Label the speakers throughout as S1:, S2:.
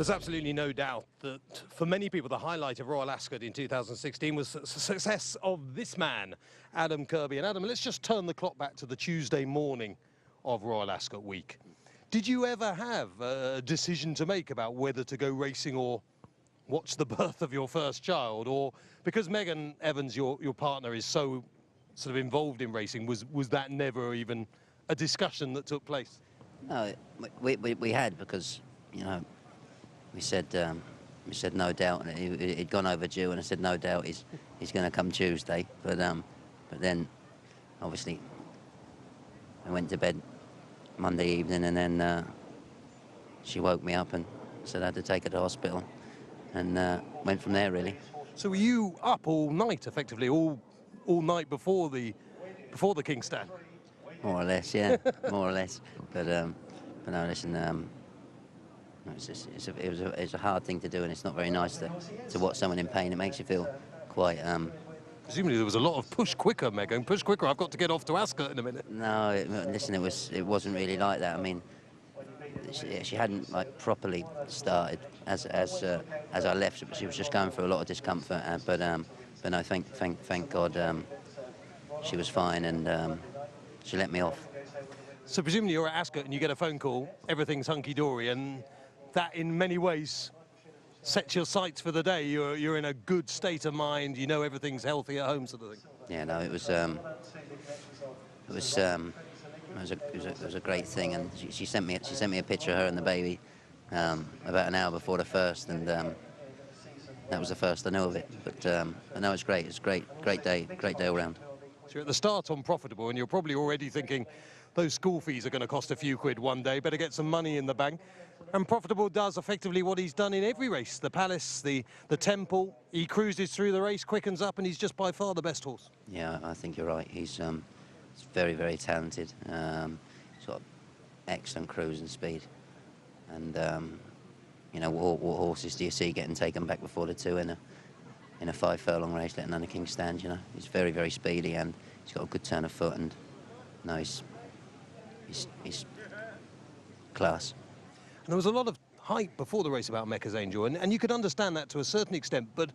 S1: There's absolutely no doubt that for many people the highlight of Royal Ascot in 2016 was the success of this man, Adam Kirby. And Adam, let's just turn the clock back to the Tuesday morning of Royal Ascot week. Did you ever have a decision to make about whether to go racing or watch the birth of your first child? Or because Megan Evans, your partner, is so sort of involved in racing, was that never even a discussion that took place?
S2: No, we had, because, you know, we said no doubt, and he'd gone overdue, and I said no doubt he's going to come Tuesday. But then, obviously, I went to bed Monday evening, and then she woke me up and said I had to take her to hospital, and went from there, really.
S1: So were you up all night, effectively, all night before the King's Stand?
S2: More or less, yeah, more or less. But no, listen, it's a hard thing to do, and it's not very nice to watch someone in pain. It makes you feel quite.
S1: Presumably there was a lot of push quicker, Megan. Push quicker. I've got to get off to Ascot in a minute.
S2: No, listen, it wasn't really like that. I mean, she hadn't like properly started as I left. She was just going through a lot of discomfort. But no, thank God, she was fine, and she let me off.
S1: So presumably you're at Ascot and you get a phone call, everything's hunky-dory, and that in many ways sets your sights for the day. You're in a good state of mind, you know everything's healthy at home, sort of thing.
S2: Yeah, no, it was a great thing, and she sent me a picture of her and the baby about an hour before the first, and that was the first I knew of it. But no, it's great. It's great day all round.
S1: So you're at the start on Profitable, and you're probably already thinking those school fees are going to cost a few quid one day, better get some money in the bank. And Profitable does effectively what he's done in every race. The Palace, the Temple, he cruises through the race, quickens up, and he's just by far the best horse.
S2: Yeah, I think you're right. He's very, very talented. He's got excellent cruising speed. And, you know, what horses do you see getting taken back before the two in a 5 furlong race, letting on a King's Stand, you know? He's very, very speedy, and he's got a good turn of foot, and no, he's class.
S1: And there was a lot of hype before the race about Mecca's Angel, and you could understand that to a certain extent, but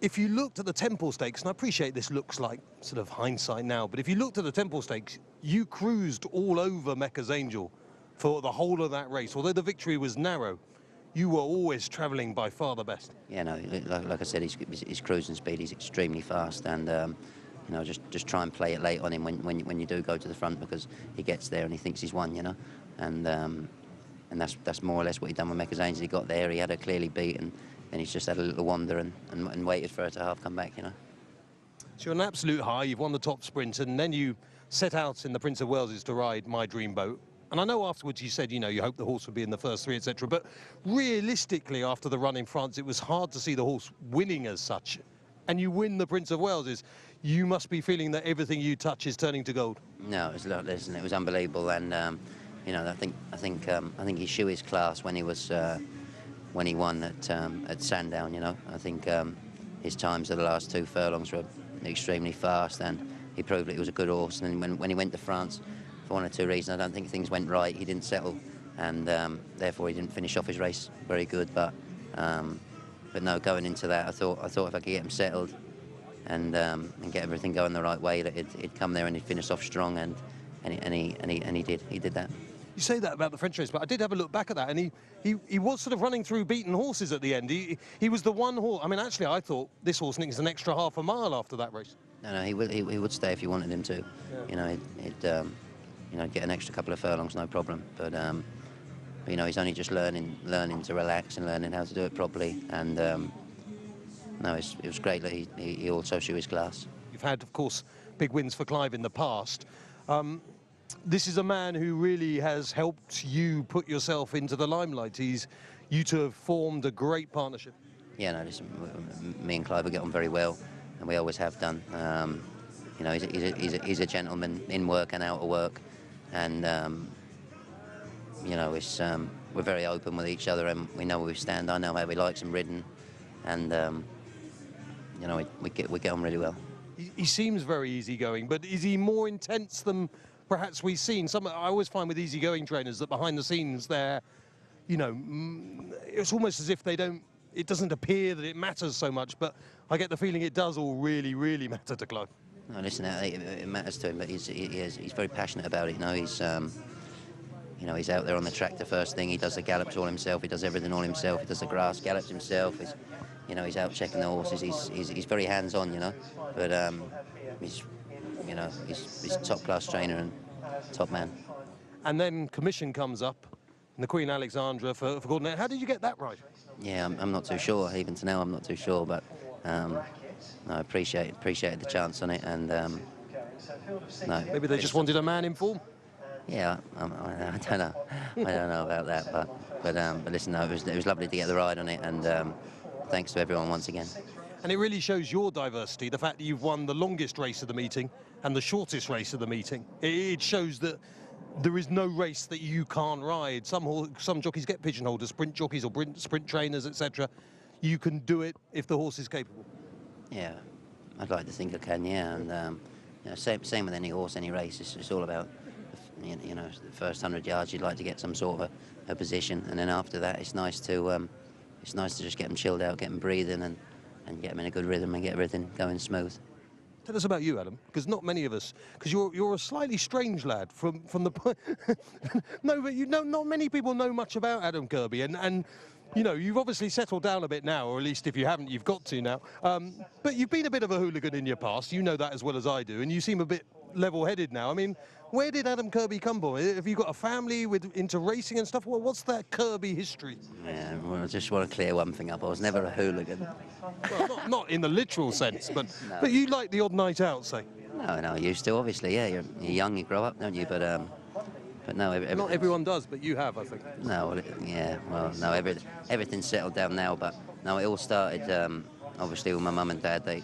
S1: if you looked at the Temple Stakes, and I appreciate this looks like sort of hindsight now, but if you looked at the Temple Stakes, you cruised all over Mecca's Angel for the whole of that race. Although the victory was narrow, you were always travelling by far the best.
S2: Yeah, no, like I said, his cruising speed, he's extremely fast, and you know, just try and play it late on him when you do go to the front, because he gets there and he thinks he's won, you know, and that's more or less what he done with Mecca's Angel. He got there, he had her clearly beat, and then he's just had a little wander and waited for her to half come back, you know.
S1: So you're an absolute high, you've won the top sprint, and then you set out in the Prince of Wales's to ride My Dream Boat. And I know afterwards you said, you know, you hoped the horse would be in the first 3, etc. But realistically, after the run in France, it was hard to see the horse winning as such. And you win the Prince of Wales's. You must be feeling that everything you touch is turning to gold.
S2: No, listen, it was unbelievable, and you know, I think he shoe his class when he won at Sandown. You know, I think his times of the last 2 furlongs were extremely fast, and he proved that he was a good horse. And when he went to France, for 1 or 2 reasons, I don't think things went right. He didn't settle, and therefore he didn't finish off his race very good. But no, going into that, I thought if I could get him settled and get everything going the right way, that he'd come there and he'd finish off strong, and he did. He did that.
S1: You say that about the French race, but I did have a look back at that, and he was sort of running through beaten horses at the end. He was the one horse. I mean, actually, I thought this horse needs an extra half a mile after that race.
S2: No, he would stay if you wanted him to. Yeah. You know, he'd get an extra couple of furlongs, no problem. But you know, he's only just learning to relax and learning how to do it properly. And no, it was great that he also shoe his class.
S1: You've had, of course, big wins for Clive in the past. This is a man who really has helped you put yourself into the limelight. You two have formed a great partnership.
S2: Yeah, no, listen, me and Clive get on very well, and we always have done. You know, he's a gentleman in work and out of work, and you know, we're very open with each other, and we know where we stand. I know how he likes him ridden, and you know, we get on really well.
S1: He seems very easygoing, but is he more intense than perhaps we've seen? I always find with easygoing trainers that behind the scenes they're you know, it's almost as if they don't. It doesn't appear that it matters so much, but I get the feeling it does all really, really matter to Clive.
S2: No, listen, it matters to him, but he's very passionate about it. You know, he's out there on the track the first thing. He does the gallops all himself. He does everything all himself. He does the grass gallops himself. He's out checking the horses. He's very hands-on, you know. But he's a top-class trainer and top man.
S1: And then commission comes up, and the Queen Alexandra for Gordon. How did you get that right?
S2: Yeah, I'm not too sure. Even to now, I'm not too sure. But I appreciated the chance on it, and no.
S1: Maybe they just wanted a man in form.
S2: Yeah, I don't know. I don't know about that, but listen, no, it was lovely to get the ride on it, and thanks to everyone once again.
S1: And it really shows your diversity, the fact that you've won the longest race of the meeting and the shortest race of the meeting. It shows that there is no race that you can't ride. Some jockeys get pigeonholed as sprint jockeys or sprint trainers, etc. You can do it if the horse is capable.
S2: Yeah, I'd like to think I can. Yeah, and same with any horse, any race. It's all about the first 100 yards. You'd like to get some sort of a position, and then after that, it's nice to just get them chilled out, get them breathing, and get them in a good rhythm and get everything going smooth.
S1: Tell us about you, Adam, because not many of us, because you're a slightly strange lad from the. No, but not many people know much about Adam Kirby, and you know, you've obviously settled down a bit now, or at least if you haven't, you've got to now. But you've been a bit of a hooligan in your past. You know that as well as I do, and you seem a bit level-headed now. I mean, where did Adam Kirby come from? Have you got a family into racing and stuff? Well, what's that Kirby history?
S2: Yeah, well, I just want to clear one thing up. I was never a hooligan.
S1: Well, not in the literal sense, but
S2: No.
S1: but you like the odd night out, say?
S2: No, I used to, obviously. Yeah, you're young, you grow up, don't you? But no,
S1: Not everyone does, but you have, I think.
S2: No, no, everything's settled down now. But no, it all started obviously with my mum and dad. They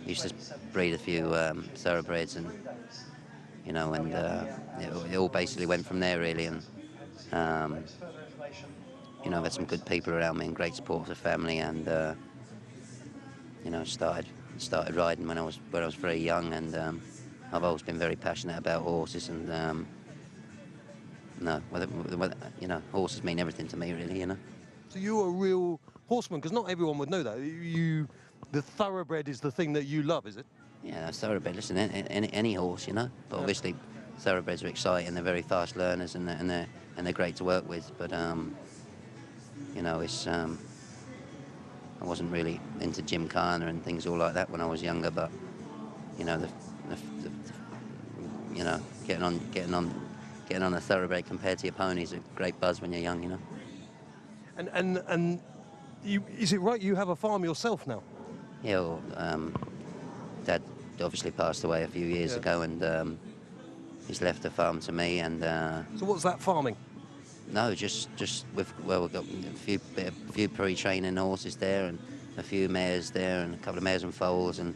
S2: used to breed a few thoroughbreds, and you know, and it all basically went from there really. And you know, I've had some good people around me and great support of the family, and you know, started riding when I was very young, and I've always been very passionate about horses, and no, whether, you know, horses mean everything to me, really, you know.
S1: So you're a real horseman, because not everyone would know that. The thoroughbred is the thing that you love, is it?
S2: Yeah, thoroughbred. Listen, any horse, you know. But obviously, thoroughbreds are exciting. They're very fast learners, and they're great to work with. But you know, it's I wasn't really into gymkhana and things all like that when I was younger. But you know, you know, getting on a thoroughbred compared to your pony is a great buzz when you're young, you know.
S1: And is it right you have a farm yourself now?
S2: Yeah, well, Dad obviously passed away a few years ago, and he's left the farm to me. And
S1: So what's that farming?
S2: no, just we've got a few pre-training horses there, and a few mares there, and a couple of mares and foals, and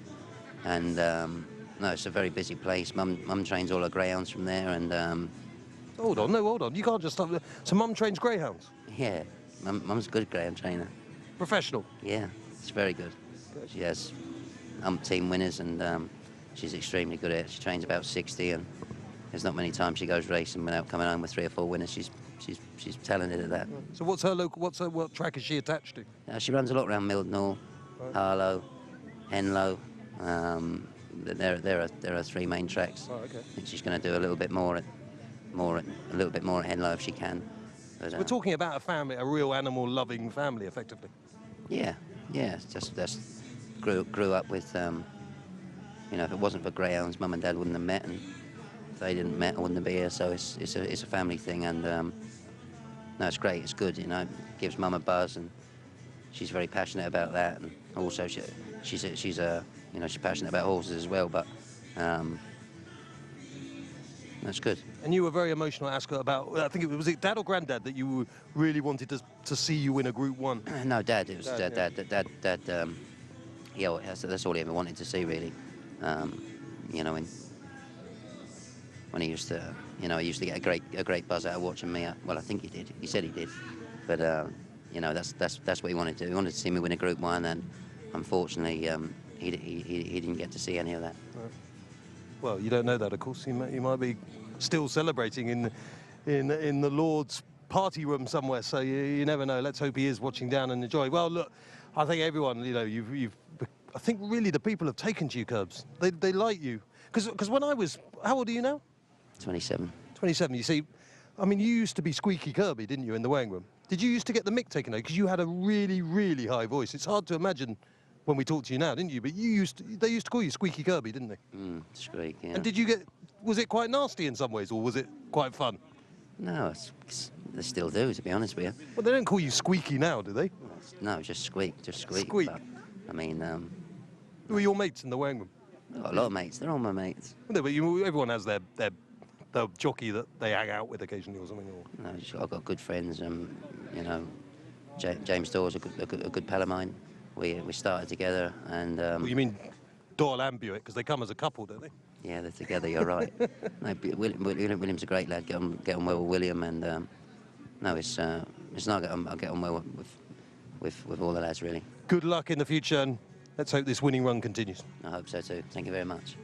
S2: no, it's a very busy place. Mum trains all her greyhounds from there, and
S1: Hold on. You can't just stop there. So Mum trains greyhounds?
S2: yeah, Mum's a good greyhound trainer.
S1: Professional?
S2: Yeah, it's very good. She has team winners, and she's extremely good at it. She trains about 60, and there's not many times she goes racing without coming home with 3 or 4 winners. She's talented at that.
S1: So what track is she attached to?
S2: She runs a lot around Mildenhall, Harlow, Henlow. There are 3 main tracks.
S1: Oh, okay.
S2: I think she's going to do a little bit more at Henlow if she can. But,
S1: We're talking about a family, a real animal-loving family, effectively.
S2: Yeah. It's just grew up with. You know, if it wasn't for greyhounds, Mum and Dad wouldn't have met, and if they didn't met, I wouldn't be here. So it's a family thing, and no, it's great. It's good. You know, it gives Mum a buzz, and she's very passionate about that. And also, she's passionate about horses as well. But that's good.
S1: And you were very emotional at Ascot about, I think was it Dad or Granddad that you really wanted to see you win a Group 1?
S2: No, Dad. It was Dad. Yeah, well, that's all he ever wanted to see, really. You know, when he used to, you know, he used to get a great buzz out of watching me. Well, I think he did. He said he did. But you know, that's what he wanted to do. He wanted to see me win a Group 1, and unfortunately, he didn't get to see any of that.
S1: Right. Well, you don't know that, of course. You might be still celebrating in the Lord's party room somewhere, so you never know. Let's hope he is watching down and enjoying. Well, look, I think everyone, you know, I think really the people have taken to you, Curbs. They like you. Because when I was, how old are you now?
S2: 27.
S1: 27. You see, I mean, you used to be Squeaky Kirby, didn't you, in the weighing room? Did you used to get the mick taken out? Because you had a really, really high voice. It's hard to imagine when we talk to you now, didn't you? But they used to call you Squeaky Kirby, didn't they?
S2: Squeak, yeah.
S1: And was it quite nasty in some ways, or was it quite fun?
S2: No, they still do, to be honest with you.
S1: Well, they don't call you Squeaky now, do they?
S2: No, just squeak.
S1: Squeak.
S2: But, I mean,
S1: Who are your mates in the weighing room?
S2: I've got a lot of mates. They're all my mates.
S1: Well, no, but everyone has their jockey that they hang out with occasionally or something. Or...
S2: No, I've got good friends. You know, James Dawes a good pal of mine. We started together, and.
S1: Well, you mean Doyle and Buick, because they come as a couple, don't they?
S2: Yeah, they're together. You're right. No, William's a great lad. Get on well with William, and no, it's not. I get on well with all the lads, really.
S1: Good luck in the future, and let's hope this winning run continues.
S2: I hope so too. Thank you very much.